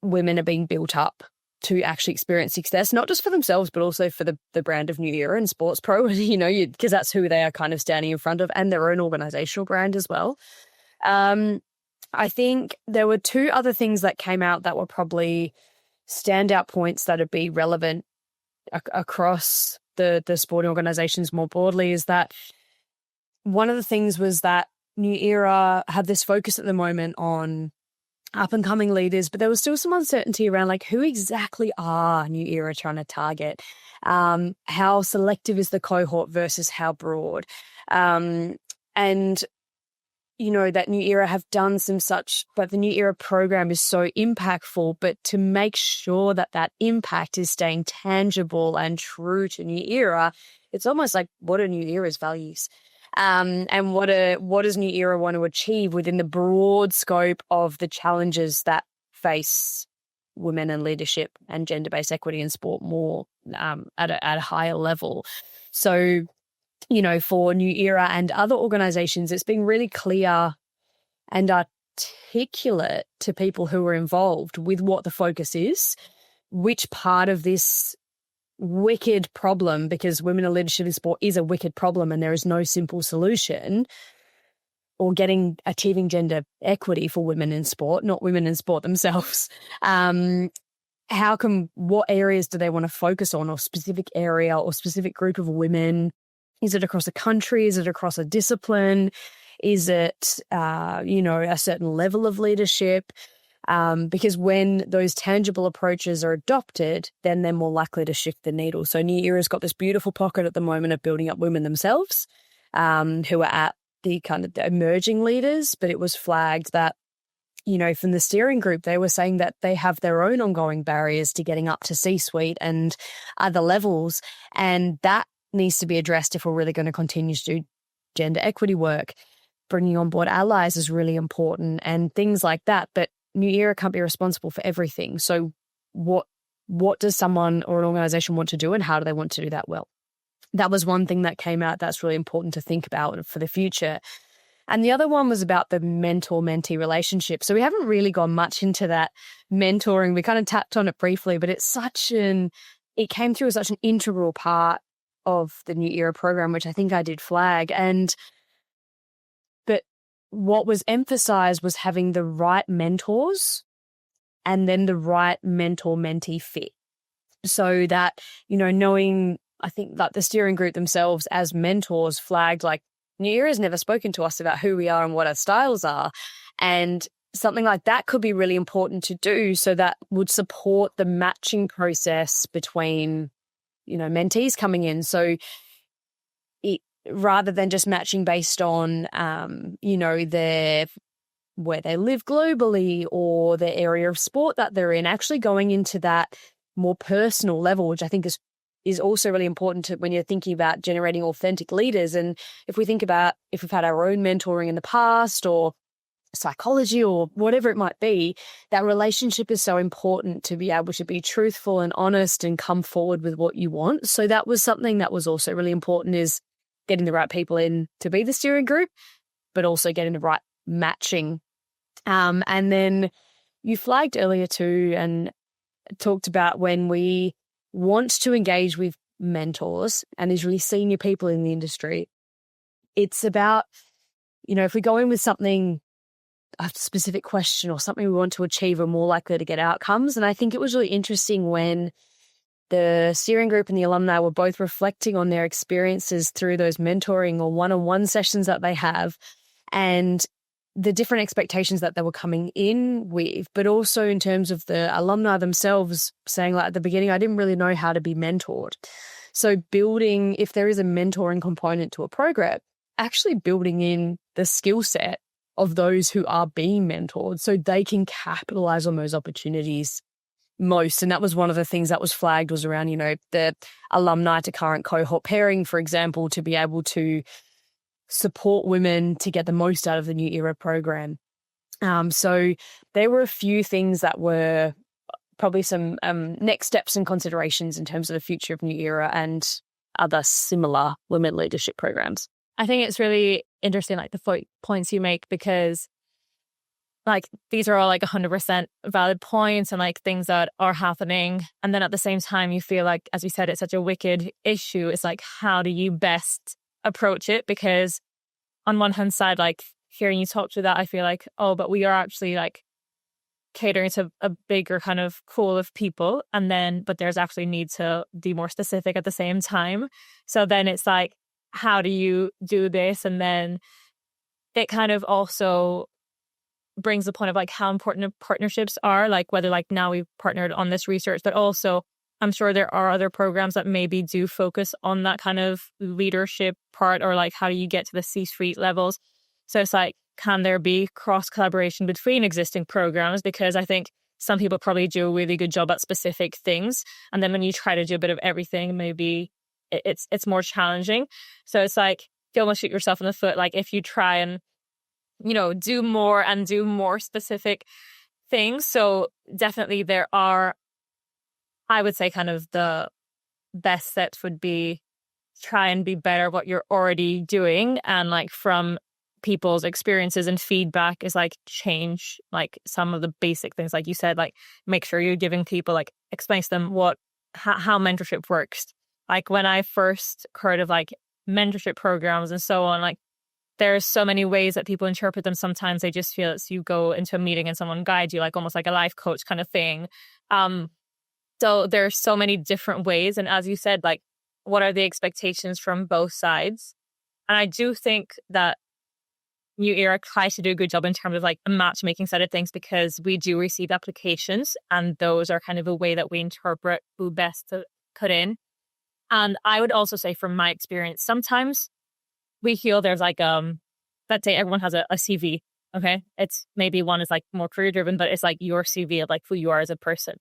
Speaker 1: women are being built up to actually experience success, not just for themselves, but also for the brand of New Era and Sports Pro, because that's who they are kind of standing in front of, and their own organizational brand as well. I think there were two other things that came out that were probably standout points that would be relevant across the sporting organizations more broadly, is that one of the things was that New Era had this focus at the moment on up-and-coming leaders, but there was still some uncertainty around who exactly are New Era trying to target? How selective is the cohort versus how broad? And that New Era have done but the New Era program is so impactful, but to make sure that impact is staying tangible and true to New Era, it's almost what are New Era's values? And what does New Era want to achieve within the broad scope of the challenges that face women in leadership and gender-based equity in sport more at a higher level? So, for New Era and other organizations, it's been really clear and articulate to people who are involved with what the focus is, which part of this wicked problem, because women in leadership in sport is a wicked problem and there is no simple solution, or achieving gender equity for women in sport, not women in sport themselves. What areas do they want to focus on, or specific area or specific group of women? Is it across a country? Is it across a discipline? Is it, a certain level of leadership? Because when those tangible approaches are adopted, then they're more likely to shift the needle. So New Era's got this beautiful pocket at the moment of building up women themselves, who are at the kind of the emerging leaders, but it was flagged that, from the steering group, they were saying that they have their own ongoing barriers to getting up to C-suite and other levels, and that needs to be addressed if we're really going to continue to do gender equity work. Bringing on board allies is really important and things like that, but New Era can't be responsible for everything. So what does someone or an organization want to do, and how do they want to do that well? That was one thing that came out that's really important to think about for the future. And the other one was about the mentor-mentee relationship. So we haven't really gone much into that mentoring. We kind of tapped on it briefly, but it came through as such an integral part of the New Era program, which I think I did flag. But what was emphasized was having the right mentors and then the right mentor-mentee fit. So that, knowing, I think that the steering group themselves as mentors flagged, like, New Era has never spoken to us about who we are and what our styles are. And something like that could be really important to do, so that would support the matching process between, mentees coming in. So rather than just matching based on, where they live globally or the area of sport that they're in, actually going into that more personal level, which I think is also really important when you're thinking about generating authentic leaders. And if we think about if we've had our own mentoring in the past or psychology or whatever it might be, that relationship is so important to be able to be truthful and honest and come forward with what you want. So that was something that was also really important, is getting the right people in to be the steering group, but also getting the right matching. And then you flagged earlier too and talked about when we want to engage with mentors and these really senior people in the industry, it's about, if we go in with something, a specific question or something we want to achieve, we're more likely to get outcomes. And I think it was really interesting when the steering group and the alumni were both reflecting on their experiences through those mentoring or one-on-one sessions that they have, and the different expectations that they were coming in with, but also in terms of the alumni themselves saying, like, at the beginning, I didn't really know how to be mentored. So building, if there is a mentoring component to a program, actually building in the skill set of those who are being mentored so they can capitalize on those opportunities most. And that was one of the things that was flagged, was around, the alumni to current cohort pairing, for example, to be able to support women to get the most out of the New Era program. So there were a few things that were probably some next steps and considerations in terms of the future of New Era and other similar women leadership programs.
Speaker 2: I think it's really interesting, like the points you make, because like these are all like 100% valid points and like things that are happening. And then at the same time, you feel like, as we said, it's such a wicked issue. It's like, how do you best approach it? Because on one hand side, like hearing you talk to that, I feel like, oh, but we are actually like catering to a bigger kind of pool of people. And then, but there's actually need to be more specific at the same time. So then it's like, how do you do this? And then it kind of also brings the point of like how important partnerships are, like whether like now we've partnered on this research, but also I'm sure there are other programs that maybe do focus on that kind of leadership part, or like how do you get to the C-suite levels. So it's like, can there be cross collaboration between existing programs? Because I think some people probably do a really good job at specific things, and then when you try to do a bit of everything, maybe it's more challenging. So it's like you almost shoot yourself in the foot, like if you try and do more specific things. So definitely there are, I would say, kind of the best steps would be try and be better what you're already doing, and like from people's experiences and feedback is like change like some of the basic things, like you said, like make sure you're giving people, like explain to them how mentorship works. Like when I first heard of like mentorship programs and so on, like there's so many ways that people interpret them. Sometimes they just feel it's you go into a meeting and someone guides you, like almost like a life coach kind of thing. So there's so many different ways. And as you said, like, what are the expectations from both sides? And I do think that New Era tries to do a good job in terms of like a matchmaking side of things, because we do receive applications and those are kind of a way that we interpret who best to put in. And I would also say from my experience, sometimes we feel there's like, let's say everyone has a CV, okay? It's maybe one is like more career driven, but it's like your CV of like who you are as a person.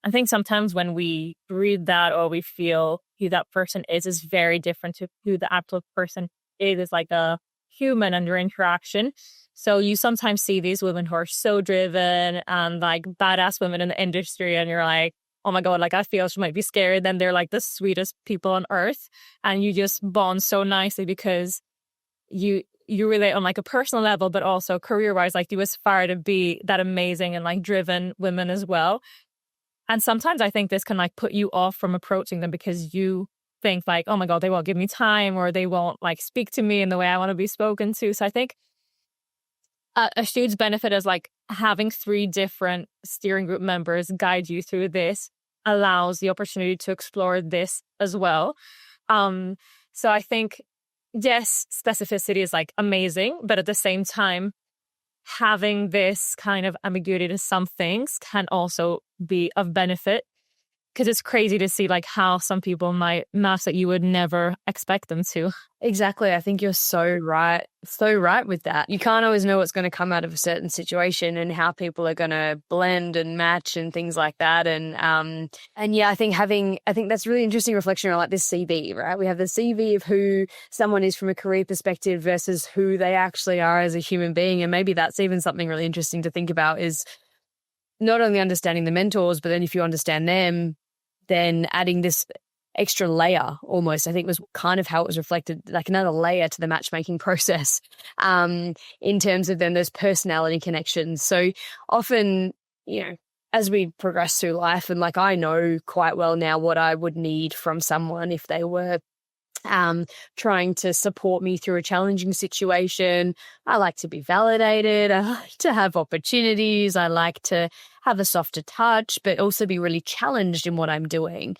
Speaker 2: I think sometimes when we read that or we feel who that person is very different to who the actual person is like a human under interaction. So you sometimes see these women who are so driven and like badass women in the industry, and you're like, oh my God, like I feel she might be scary. Then they're like the sweetest people on earth. And you just bond so nicely because you relate on like a personal level, but also career-wise, like you aspire to be that amazing and like driven women as well. And sometimes I think this can like put you off from approaching them because you think like, oh my God, they won't give me time, or they won't like speak to me in the way I want to be spoken to. So I think a huge benefit is like having 3 different steering group members guide you through this allows the opportunity to explore this as well. So I think, yes, specificity is like amazing, but at the same time, having this kind of ambiguity to some things can also be of benefit, because it's crazy to see like how some people might match that you would never expect them to.
Speaker 1: Exactly. I think you're so right with that. You can't always know what's going to come out of a certain situation and how people are going to blend and match and things like that. And yeah, I think that's really interesting reflection on like this CV, right? We have the CV of who someone is from a career perspective versus who they actually are as a human being. And maybe that's even something really interesting to think about, is not only understanding the mentors, but then if you understand them, then adding this extra layer almost, I think was kind of how it was reflected, like another layer to the matchmaking process in terms of then those personality connections. So often, you know, as we progress through life, and like I know quite well now what I would need from someone if they were trying to support me through a challenging situation. I like to be validated. I like to have opportunities. I like to have a softer touch, but also be really challenged in what I'm doing.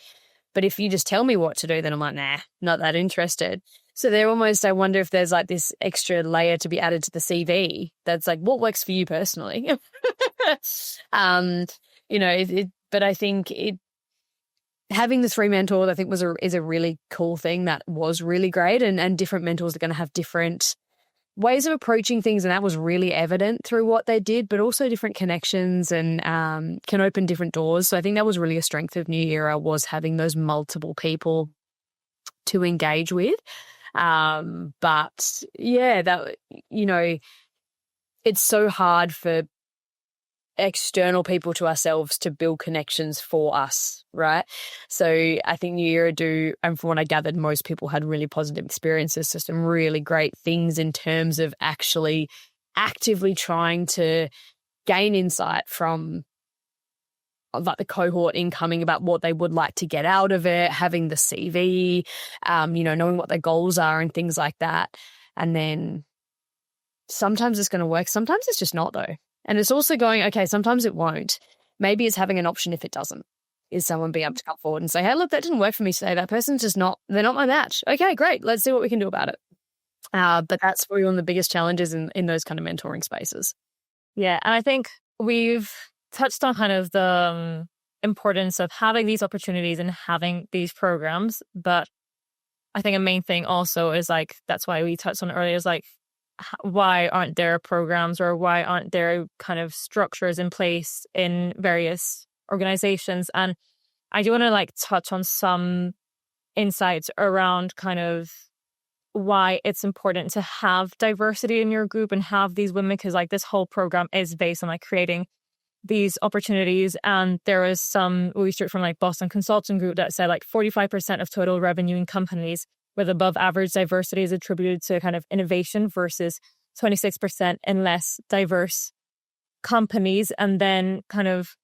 Speaker 1: But if you just tell me what to do, then I'm like, nah, not that interested. So they're almost, I wonder if there's like this extra layer to be added to the CV that's like, what works for you personally? You know, but I think having the 3 mentors, I think is a really cool thing that was really great. And different mentors are going to have different ways of approaching things. And that was really evident through what they did, but also different connections and can open different doors. So I think that was really a strength of New Era, was having those multiple people to engage with. But yeah, that, you know, it's so hard for external people to ourselves to build connections for us, right? So I think New Era do, and from what I gathered, most people had really positive experiences, so some really great things in terms of actually actively trying to gain insight from like the cohort incoming about what they would like to get out of it, having the CV, you know, knowing what their goals are and things like that. And then sometimes it's going to work, sometimes it's just not though. And it's also going, okay, sometimes it won't. Maybe it's having an option if it doesn't. Is someone being able to come forward and say, hey, look, that didn't work for me today. That person's just they're not my match. Okay, great. Let's see what we can do about it. But that's probably one of the biggest challenges in those kind of mentoring spaces.
Speaker 2: Yeah, and I think we've touched on kind of the importance of having these opportunities and having these programs. But I think a main thing also is like, that's why we touched on earlier, is like, why aren't there programs, or why aren't there kind of structures in place in various organizations? And I do want to like touch on some insights around kind of why it's important to have diversity in your group and have these women, because like this whole program is based on like creating these opportunities. And there is some research from like Boston Consulting Group that said like 45% of total revenue in companies with above average diversity is attributed to kind of innovation versus 26% in less diverse companies. And then kind of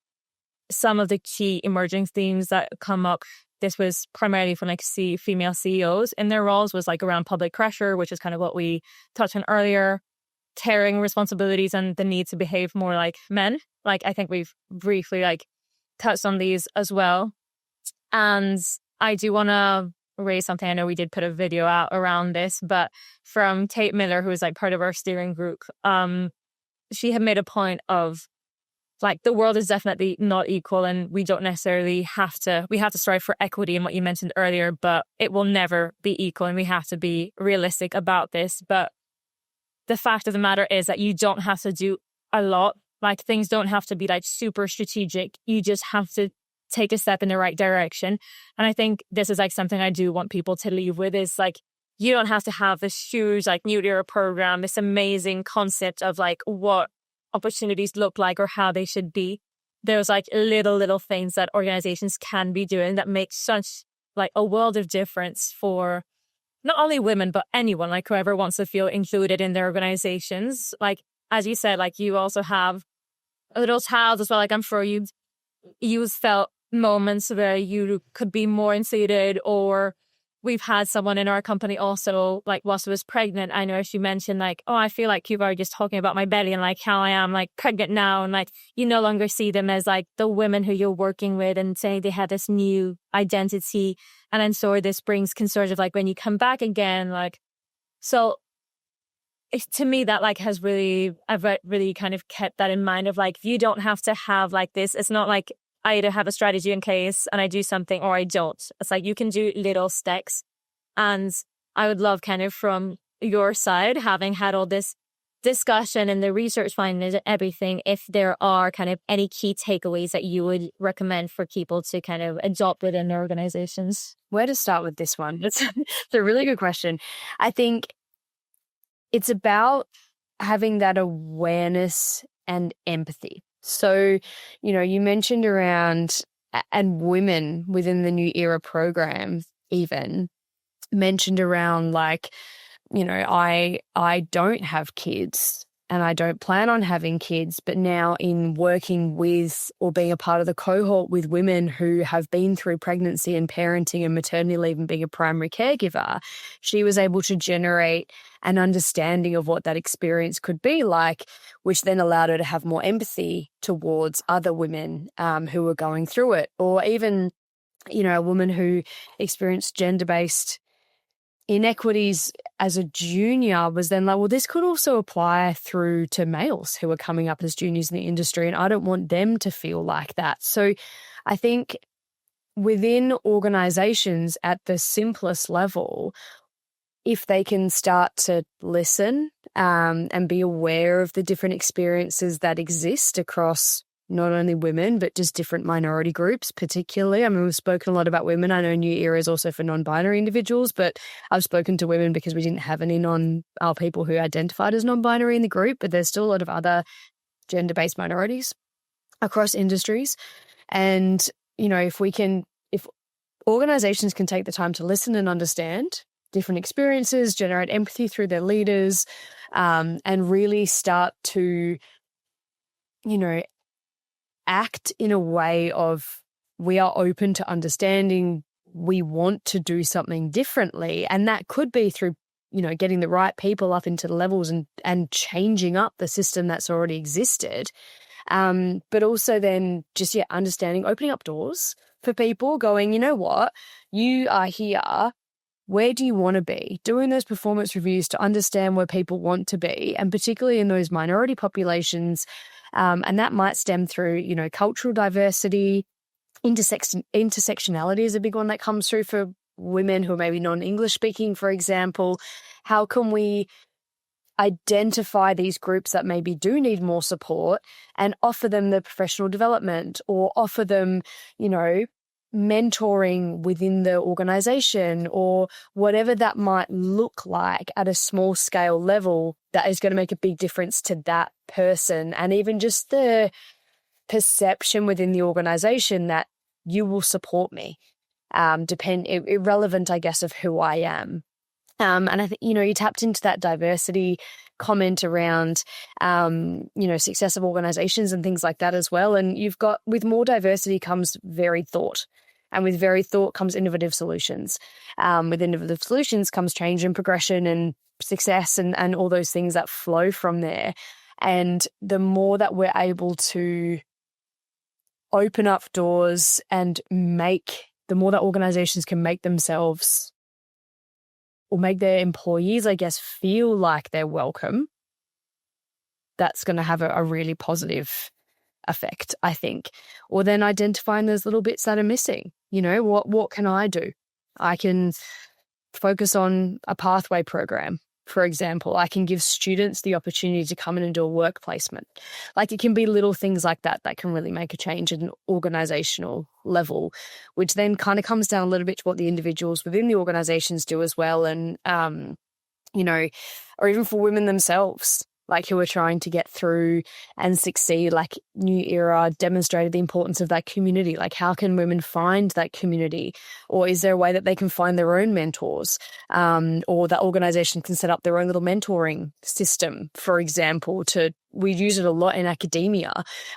Speaker 2: some of the key emerging themes that come up, this was primarily from like female CEOs in their roles, was like around public pressure, which is kind of what we touched on earlier, caring responsibilities and the need to behave more like men. Like I think we've briefly like touched on these as well. And I do want to raise something. I know we did put a video out around this, but from Tate Miller, who is like part of our steering group, she had made a point of like the world is definitely not equal, and we don't necessarily we have to strive for equity in what you mentioned earlier, but it will never be equal, and we have to be realistic about this. But the fact of the matter is that you don't have to do a lot. Like things don't have to be like super strategic. You just have to take a step in the right direction. And I think this is like something I do want people to leave with, is like, you don't have to have this huge like New Era program, this amazing concept of like what opportunities look like or how they should be. There's like little things that organizations can be doing that make such like a world of difference for not only women, but anyone, like whoever wants to feel included in their organizations. Like, as you said, like you also have a little child as well. Like I'm sure you felt moments where you could be more included, or we've had someone in our company also, like whilst I was pregnant, I know she mentioned like, oh, I feel like people are just talking about my belly and like how I am like pregnant now. And like, you no longer see them as like the women who you're working with and saying they have this new identity. And I'm sure this brings concerns of like when you come back again, like, so to me that like has really, I've really kind of kept that in mind of like, you don't have to have like this. It's not like I either have a strategy in case and I do something or I don't. It's like you can do little steps. And I would love kind of from your side, having had all this discussion and the research findings and everything, if there are kind of any key takeaways that you would recommend for people to kind of adopt within their organizations.
Speaker 1: Where to start with this one? It's a really good question. I think it's about having that awareness and empathy. So, you mentioned around, and women within the New Era program even mentioned around like, I don't have kids and I don't plan on having kids, but now in working with or being a part of the cohort with women who have been through pregnancy and parenting and maternity leave and being a primary caregiver, she was able to generate an understanding of what that experience could be like, which then allowed her to have more empathy towards other women who were going through it. Or even, a woman who experienced gender-based inequities as a junior was then like, well, this could also apply through to males who are coming up as juniors in the industry, and I don't want them to feel like that. So I think within organizations at the simplest level, if they can start to listen and be aware of the different experiences that exist across not only women, but just different minority groups, particularly. I mean, we've spoken a lot about women. I know New Era is also for non-binary individuals, but I've spoken to women because we didn't have any people who identified as non-binary in the group, but there's still a lot of other gender-based minorities across industries. And, if organizations can take the time to listen and understand different experiences, generate empathy through their leaders, and really start to, act in a way of we are open to understanding, we want to do something differently. And that could be through, getting the right people up into the levels and changing up the system that's already existed. But also then just, understanding, opening up doors for people going, you know what, you are here. Where do you want to be? Doing those performance reviews to understand where people want to be, and particularly in those minority populations. And that might stem through, cultural diversity, intersectionality is a big one that comes through for women who are maybe non-English speaking, for example. How can we identify these groups that maybe do need more support and offer them the professional development, or offer them, mentoring within the organization, or whatever that might look like at a small scale level that is going to make a big difference to that person, and even just the perception within the organization that you will support me, irrelevant, I guess, of who I am. And I think, you tapped into that diversity comment around, success of organizations and things like that as well. And you've got, with more diversity comes varied thought. And with varied thought comes innovative solutions. With innovative solutions comes change and progression and success and all those things that flow from there. And the more that we're able to open up doors and the more that organizations can make themselves or make their employees, I guess, feel like they're welcome, that's going to have a really positive effect, I think. Or then identifying those little bits that are missing. What can I do? I can focus on a pathway program, for example. I can give students the opportunity to come in and do a work placement. Like, it can be little things like that that can really make a change at an organizational level, which then kind of comes down a little bit to what the individuals within the organizations do as well. And, or even for women themselves. like who are trying to get through and succeed. Like New Era demonstrated the importance of that community. Like how can women find that community? Or is there a way that they can find their own mentors? Or that organization can set up their own little mentoring system, for example, we use it a lot in academia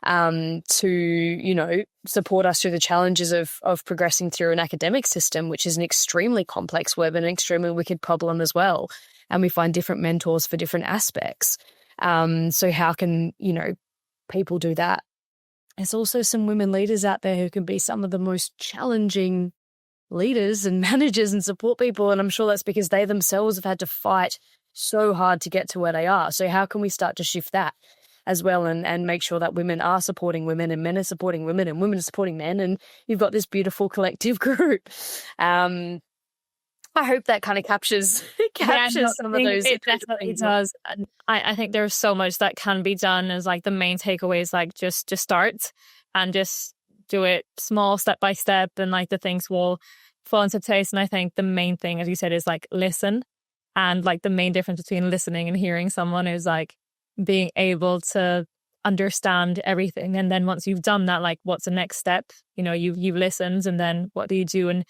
Speaker 1: to, support us through the challenges of progressing through an academic system, which is an extremely complex web and an extremely wicked problem as well. And we find different mentors for different aspects. So how can, people do that? There's also some women leaders out there who can be some of the most challenging leaders and managers and support people. And I'm sure that's because they themselves have had to fight so hard to get to where they are. So how can we start to shift that as well and make sure that women are supporting women and men are supporting women and women are supporting men, and you've got this beautiful collective group. I hope that kind of captures some of those.
Speaker 2: It definitely does. And I think there's so much that can be done as like the main takeaways, like just start and just do it small, step by step, and like the things will fall into place. And I think the main thing, as you said, is like listen. And like the main difference between listening and hearing someone is like being able to understand everything. And then once you've done that, like what's the next step? You've listened, and then what do you do? And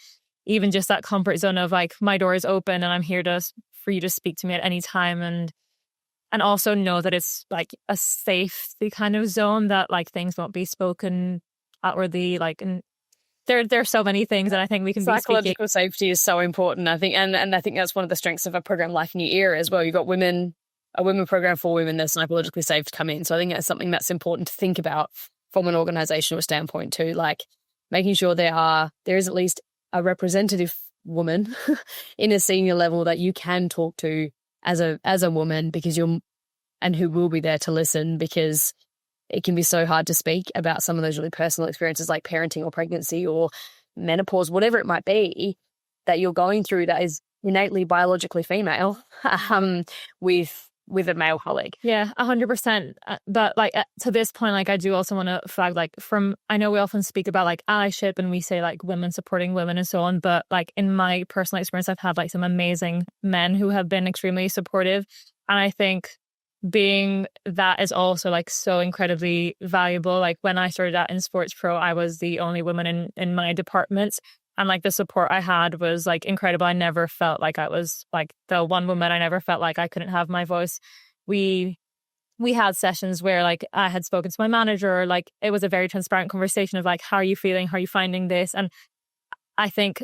Speaker 2: even just that comfort zone of like, my door is open and I'm here for you to speak to me at any time. And also know that it's like a safety kind of zone, that like things won't be spoken outwardly. Like, and there's so many things that I think we can be speaking.
Speaker 1: Psychological safety is so important, I think. And I think that's one of the strengths of a program like New Era as well. You've got a women program for women that's psychologically safe to come in. So I think that's something that's important to think about from an organizational standpoint too, like making sure there is at least a representative woman in a senior level that you can talk to as a woman, and who will be there to listen, because it can be so hard to speak about some of those really personal experiences like parenting or pregnancy or menopause, whatever it might be that you're going through that is innately biologically female with a male colleague.
Speaker 2: Yeah, 100%. But like to this point, like I do also want to flag, like I know we often speak about like allyship and we say like women supporting women and so on, but like in my personal experience, I've had like some amazing men who have been extremely supportive. And I think being that is also like so incredibly valuable. Like when I started out in Sports Pro, I was the only woman in my department. And like the support I had was like incredible. I never felt like I was like the one woman. I never felt like I couldn't have my voice. We had sessions where like I had spoken to my manager, like it was a very transparent conversation of like, how are you feeling? How are you finding this? And I think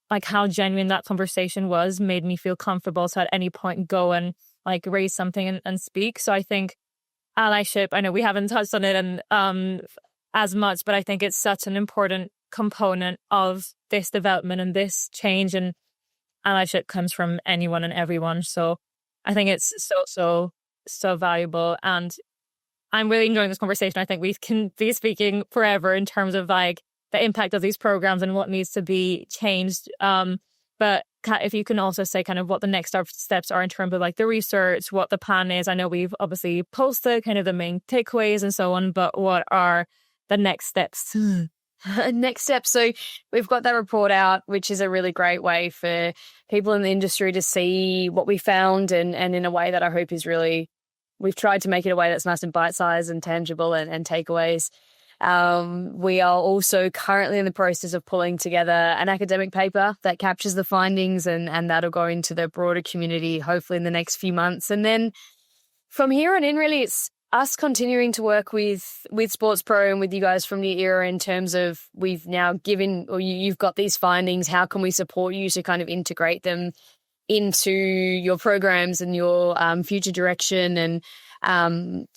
Speaker 2: like how genuine that conversation was made me feel comfortable to at any point go and like raise something and speak. So I think allyship, I know we haven't touched on it and as much, but I think it's such an important component of this development and this change, and allyship comes from anyone and everyone. So I think it's so valuable, and I'm really enjoying this conversation. I think we can be speaking forever in terms of like the impact of these programs and what needs to be changed. But Kat, if you can also say kind of what the next steps are in terms of like the research, what the plan is. I know we've obviously posted kind of the main takeaways and so on, but what are the next steps?
Speaker 1: Next step. So we've got that report out, which is a really great way for people in the industry to see what we found, and in a way that I hope is really, we've tried to make it a way that's nice and bite-sized and tangible and takeaways. We are also currently in the process of pulling together an academic paper that captures the findings, and that'll go into the broader community hopefully in the next few months. And then from here on in, really, it's us continuing to work with Sports Pro and with you guys from New Era in terms of we've now given, or you've got these findings, how can we support you to kind of integrate them into your programs and your future direction. And,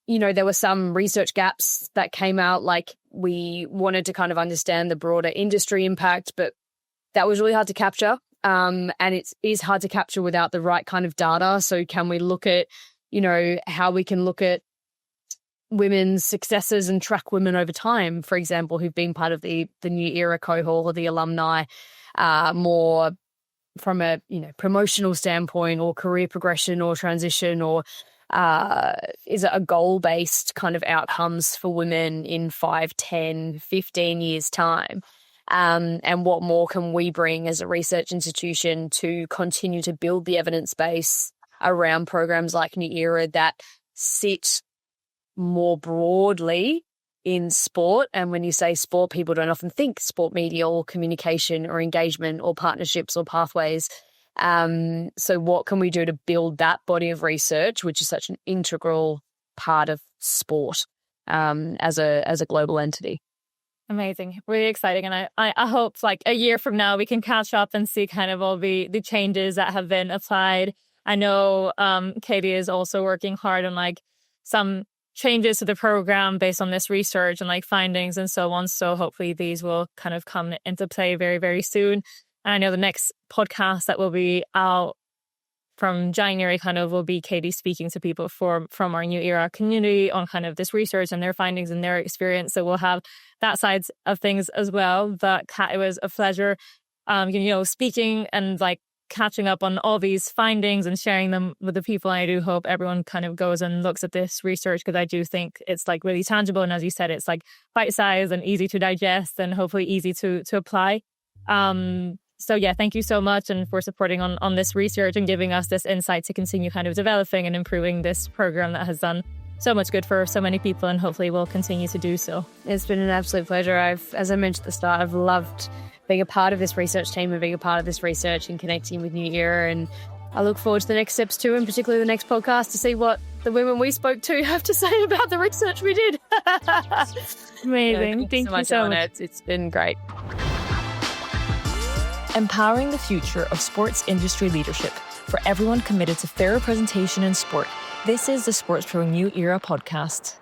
Speaker 1: there were some research gaps that came out, like we wanted to kind of understand the broader industry impact, but that was really hard to capture. And it is hard to capture without the right kind of data. So can we look at how we can look at women's successes and track women over time, for example, who've been part of the New Era cohort or the alumni, more from a promotional standpoint or career progression or transition, or is it a goal-based kind of outcomes for women in 5, 10, 15 years' time? And what more can we bring as a research institution to continue to build the evidence base around programs like New Era that sit more broadly in sport. And when you say sport, people don't often think sport media or communication or engagement or partnerships or pathways. So what can we do to build that body of research, which is such an integral part of sport as a global entity?
Speaker 2: Amazing. Really exciting. And I hope like a year from now we can catch up and see kind of all the changes that have been applied. I know Katie is also working hard on like some changes to the program based on this research and like findings and so on. So hopefully these will kind of come into play very, very soon. And I know the next podcast that will be out from January kind of will be Katie speaking to people from our New Era community on kind of this research and their findings and their experience. So we'll have that side of things as well. But Kat, it was a pleasure, speaking and like catching up on all these findings and sharing them with the people. I do hope everyone kind of goes and looks at this research, because I do think it's like really tangible. And as you said, it's like bite-sized and easy to digest and hopefully easy to apply. So yeah, thank you so much and for supporting on this research and giving us this insight to continue kind of developing and improving this program that has done so much good for so many people and hopefully will continue to do so.
Speaker 1: It's been an absolute pleasure. As I mentioned at the start, I've loved being a part of this research team and being a part of this research and connecting with New Era. And I look forward to the next steps too, and particularly the next podcast to see what the women we spoke to have to say about the research we did.
Speaker 2: Amazing. Thank you so much.
Speaker 1: It's been great.
Speaker 3: Empowering the future of sports industry leadership for everyone committed to fair representation in sport. This is the Sports Pro New Era podcast.